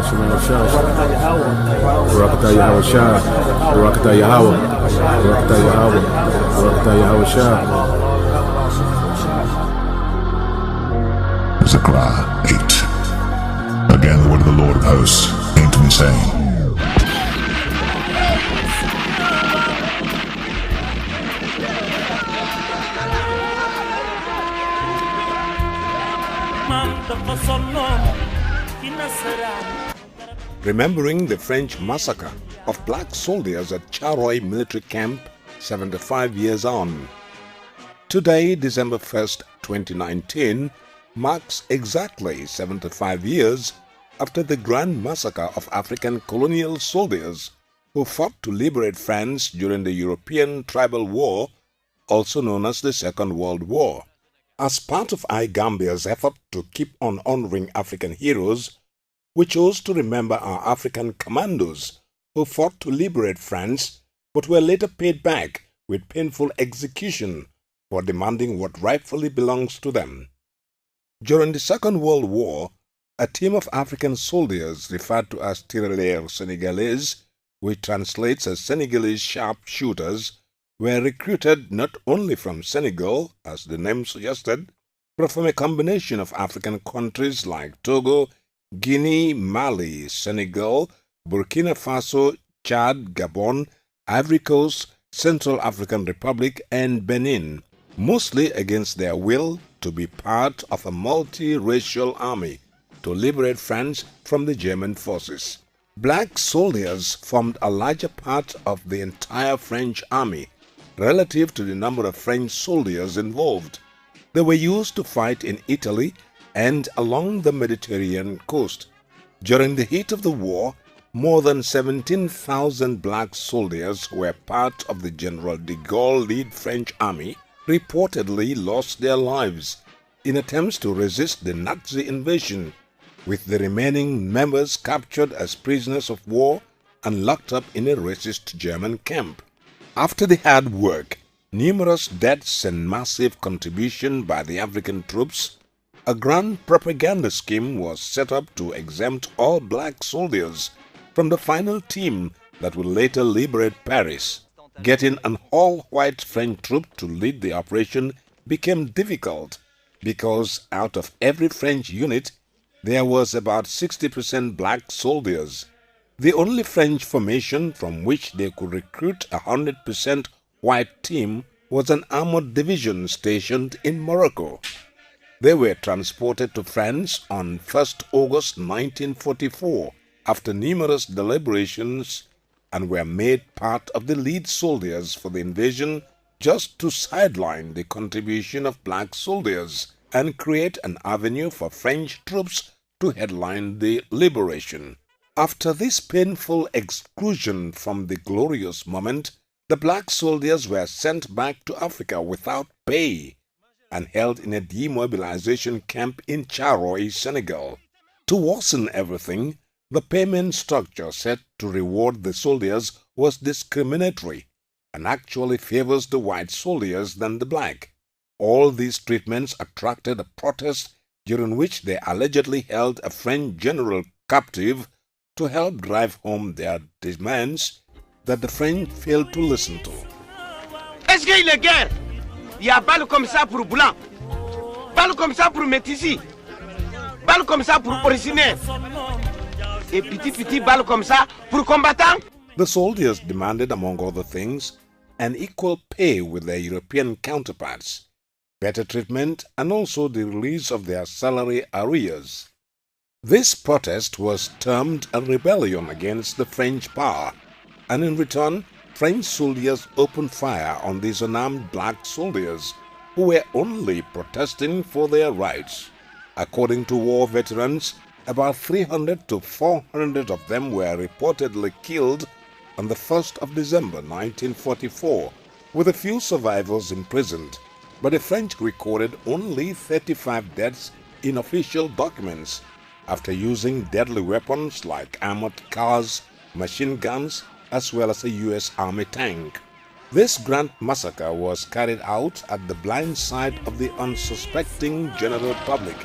Shema Shah, Barakatah Yahweh Shah, Barakatah Yahweh, Barakatah Yahweh, Barakatah Yahweh Shah. Massacre 8. Again, the word of the Lord of hosts came to me, saying, remembering the French massacre of black soldiers at Thiaroye military camp 75 years on. Today, December 1st, 2019, marks exactly 75 years after the grand massacre of African colonial soldiers who fought to liberate France during the European Tribal War, also known as the Second World War. As part of iGambia's effort to keep on honoring African heroes, we chose to remember our African commandos who fought to liberate France but were later paid back with painful execution for demanding what rightfully belongs to them. During the Second World War, a team of African soldiers referred to as Thiaroye Senegalese, which translates as Senegalese sharpshooters, were recruited not only from Senegal, as the name suggested, but from a combination of African countries like Togo, Guinea, Mali, Senegal, Burkina Faso, Chad, Gabon, Ivory Coast, Central African Republic, and Benin, mostly against their will to be part of a multi-racial army to liberate France from the German forces. Black soldiers formed a larger part of the entire French army relative to the number of French soldiers involved. They were used to fight in Italy and along the Mediterranean coast. During the heat of the war, more than 17,000 black soldiers who were part of the General de Gaulle-led French army reportedly lost their lives in attempts to resist the Nazi invasion, with the remaining members captured as prisoners of war and locked up in a racist German camp. After the hard work, numerous deaths and massive contribution by the African troops, a grand propaganda scheme was set up to exempt all black soldiers from the final team that would later liberate Paris. Getting an all-white French troop to lead the operation became difficult because out of every French unit, there was about 60% black soldiers. The only French formation from which they could recruit a 100% white team was an armored division stationed in Morocco. They were transported to France on 1st August 1944 after numerous deliberations and were made part of the lead soldiers for the invasion just to sideline the contribution of black soldiers and create an avenue for French troops to headline the liberation. After this painful exclusion from the glorious moment, the black soldiers were sent back to Africa without pay and held in a demobilization camp in Thiaroye, Senegal. To worsen everything, the payment structure set to reward the soldiers was discriminatory and actually favors the white soldiers than the black. All these treatments attracted a protest during which they allegedly held a French general captive to help drive home their demands that the French failed to listen to. Est-ce qu'il est guerre? Il y a balle comme ça pour blanc, balle comme ça pour métis, balle comme ça pour originaire, et petit balle comme ça pour combattant. The soldiers demanded, among other things, an equal pay with their European counterparts, better treatment, and also the release of their salary arrears. This protest was termed a rebellion against the French power, and in return, French soldiers opened fire on these unarmed black soldiers who were only protesting for their rights. According to war veterans, about 300 to 400 of them were reportedly killed on the 1st of December 1944, with a few survivors imprisoned, but the French recorded only 35 deaths in official documents after using deadly weapons like armored cars, machine guns, as well as a U.S. Army tank. This grand massacre was carried out at the blind side of the unsuspecting general public.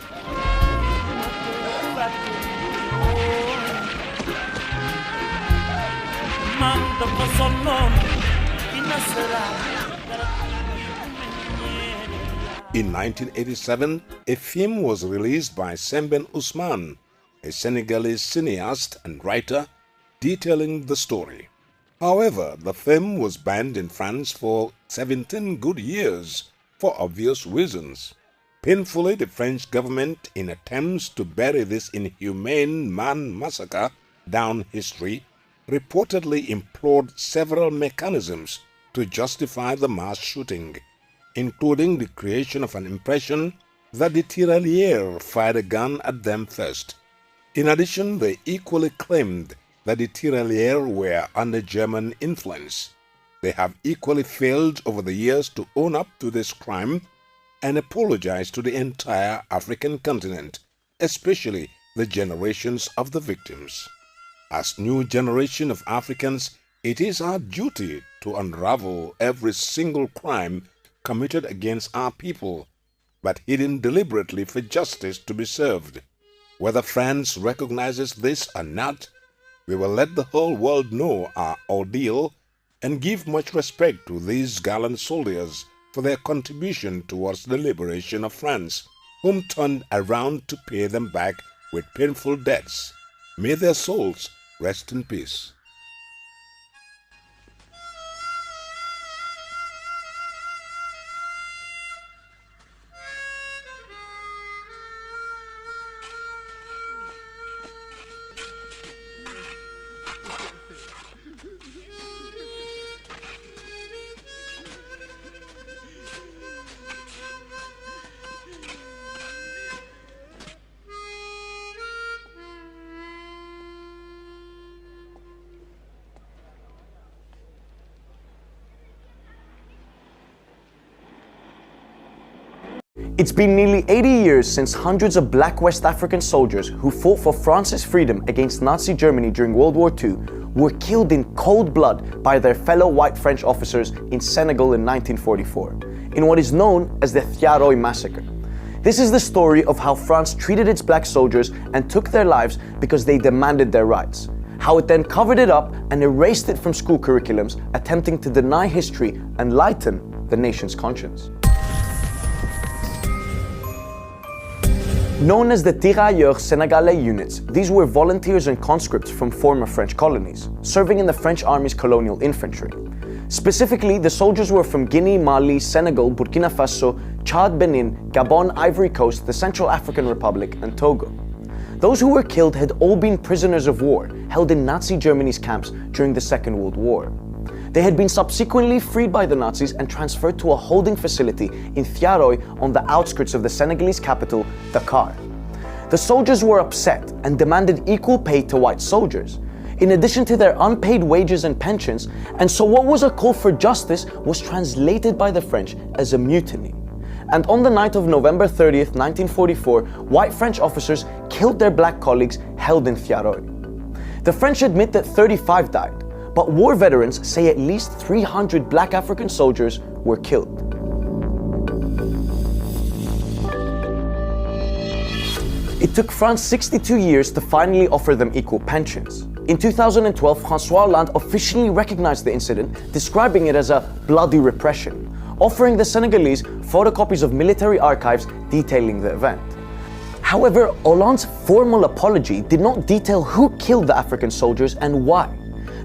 In 1987, a film was released by Sembène Ousmane, a Senegalese cineast and writer, detailing the story. However, the film was banned in France for 17 good years for obvious reasons. Painfully, the French government, in attempts to bury this inhumane man massacre down history, reportedly employed several mechanisms to justify the mass shooting, including the creation of an impression that the Thiaroye fired a gun at them first. In addition, they equally claimed that the Thiaroye were under German influence. They have equally failed over the years to own up to this crime and apologize to the entire African continent, especially the generations of the victims. As new generation of Africans, it is our duty to unravel every single crime committed against our people, but hidden deliberately for justice to be served. Whether France recognizes this or not, we will let the whole world know our ordeal and give much respect to these gallant soldiers for their contribution towards the liberation of France, whom turned around to pay them back with painful deaths. May their souls rest in peace. It's been nearly 80 years since hundreds of black West African soldiers who fought for France's freedom against Nazi Germany during World War II were killed in cold blood by their fellow white French officers in Senegal in 1944, in what is known as the Thiaroye Massacre. This is the story of how France treated its black soldiers and took their lives because they demanded their rights, how it then covered it up and erased it from school curriculums, attempting to deny history and lighten the nation's conscience. Known as the Tirailleurs Senegalais units, these were volunteers and conscripts from former French colonies, serving in the French Army's colonial infantry. Specifically, the soldiers were from Guinea, Mali, Senegal, Burkina Faso, Chad, Benin, Gabon, Ivory Coast, the Central African Republic, and Togo. Those who were killed had all been prisoners of war, held in Nazi Germany's camps during the Second World War. They had been subsequently freed by the Nazis and transferred to a holding facility in Thiaroye on the outskirts of the Senegalese capital, Dakar. The soldiers were upset and demanded equal pay to white soldiers, in addition to their unpaid wages and pensions, and so what was a call for justice was translated by the French as a mutiny. And on the night of November 30th, 1944, white French officers killed their black colleagues held in Thiaroye. The French admit that 35 died, but war veterans say at least 300 black African soldiers were killed. It took France 62 years to finally offer them equal pensions. In 2012, François Hollande officially recognized the incident, describing it as a bloody repression, offering the Senegalese photocopies of military archives detailing the event. However, Hollande's formal apology did not detail who killed the African soldiers and why.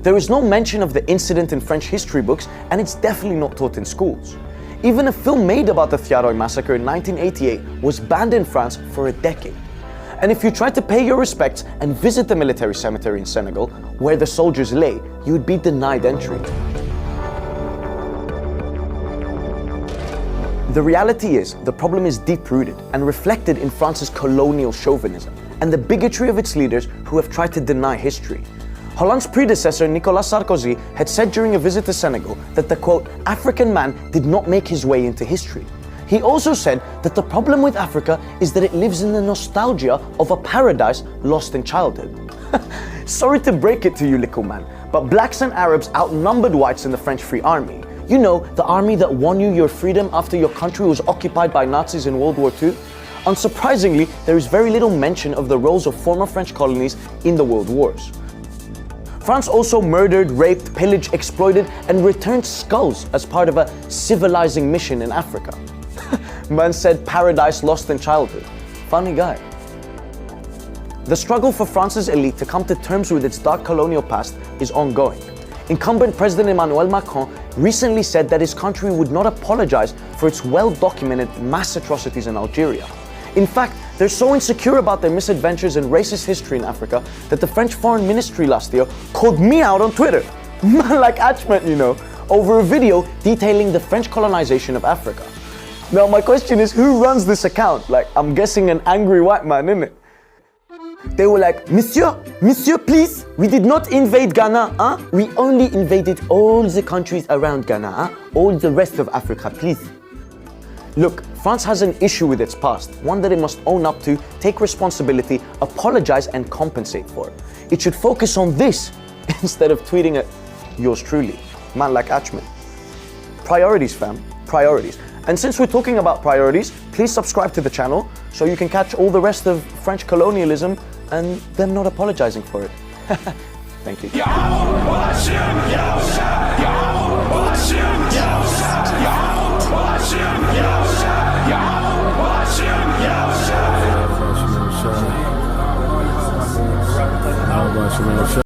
There is no mention of the incident in French history books, and it's definitely not taught in schools. Even a film made about the Thiaroye massacre in 1988 was banned in France for a decade. And if you tried to pay your respects and visit the military cemetery in Senegal, where the soldiers lay, you would be denied entry. The reality is, the problem is deep-rooted and reflected in France's colonial chauvinism and the bigotry of its leaders who have tried to deny history. Hollande's predecessor, Nicolas Sarkozy, had said during a visit to Senegal that the, quote, African man did not make his way into history. He also said that the problem with Africa is that it lives in the nostalgia of a paradise lost in childhood. Sorry to break it to you, little man, but blacks and Arabs outnumbered whites in the French Free Army. You know, the army that won you your freedom after your country was occupied by Nazis in World War II? Unsurprisingly, there is very little mention of the roles of former French colonies in the world wars. France also murdered, raped, pillaged, exploited, and returned skulls as part of a civilizing mission in Africa. Man said paradise lost in childhood. Funny guy. The struggle for France's elite to come to terms with its dark colonial past is ongoing. Incumbent President Emmanuel Macron recently said that his country would not apologize for its well-documented mass atrocities in Algeria. In fact, they're so insecure about their misadventures and racist history in Africa that the French Foreign Ministry last year called me out on Twitter, man like Achman, you know, over a video detailing the French colonization of Africa. Now my question is, who runs this account? Like, I'm guessing an angry white man, innit? They were like, Monsieur, please, we did not invade Ghana, huh? We only invaded all the countries around Ghana, huh? All the rest of Africa, please. Look, France has an issue with its past, one that it must own up to, take responsibility, apologize, and compensate for. It should focus on this instead of tweeting at yours truly, man like Achman. Priorities, fam, priorities. And since we're talking about priorities, please subscribe to the channel so you can catch all the rest of French colonialism and them not apologizing for it. Thank you.